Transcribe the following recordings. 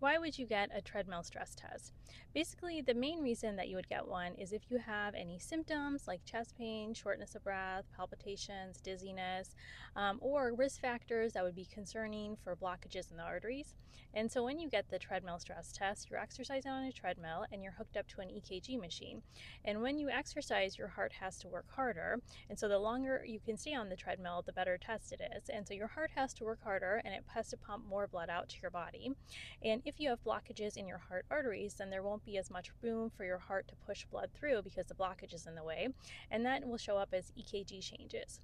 Why would you get a treadmill stress test? Basically, the main reason that you would get one is if you have any symptoms like chest pain, shortness of breath, palpitations, dizziness, or risk factors that would be concerning for blockages in the arteries. And so when you get the treadmill stress test, you're exercising on a treadmill and you're hooked up to an EKG machine. And when you exercise, your heart has to work harder. And so the longer you can stay on the treadmill, the better test it is. And so your heart has to work harder and it has to pump more blood out to your body. And if you have blockages in your heart arteries, then there won't be as much room for your heart to push blood through because the blockage is in the way, and that will show up as EKG changes.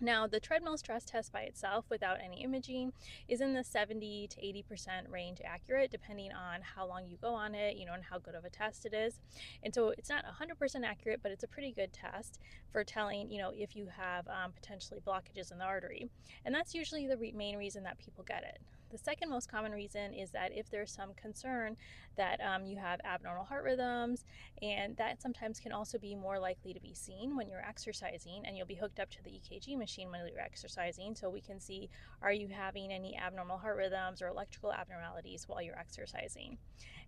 Now, the treadmill stress test by itself without any imaging is in the 70 to 80% range accurate, depending on how long you go on it, and how good of a test it is. And so it's not 100% accurate, but it's a pretty good test for telling, if you have potentially blockages in the artery. And that's usually the main reason that people get it. The second most common reason is that if there's some concern that you have abnormal heart rhythms, and that sometimes can also be more likely to be seen when you're exercising, and you'll be hooked up to the EKG machine when you're exercising, so we can see, are you having any abnormal heart rhythms or electrical abnormalities while you're exercising?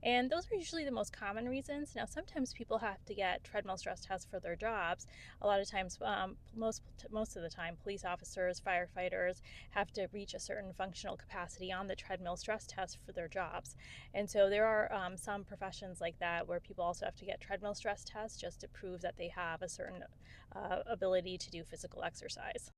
And those are usually the most common reasons. Now, sometimes people have to get treadmill stress tests for their jobs. A lot of times, most of the time, police officers, firefighters have to reach a certain functional capacity on the treadmill stress test for their jobs. And so there are some professions like that where people also have to get treadmill stress tests just to prove that they have a certain ability to do physical exercise.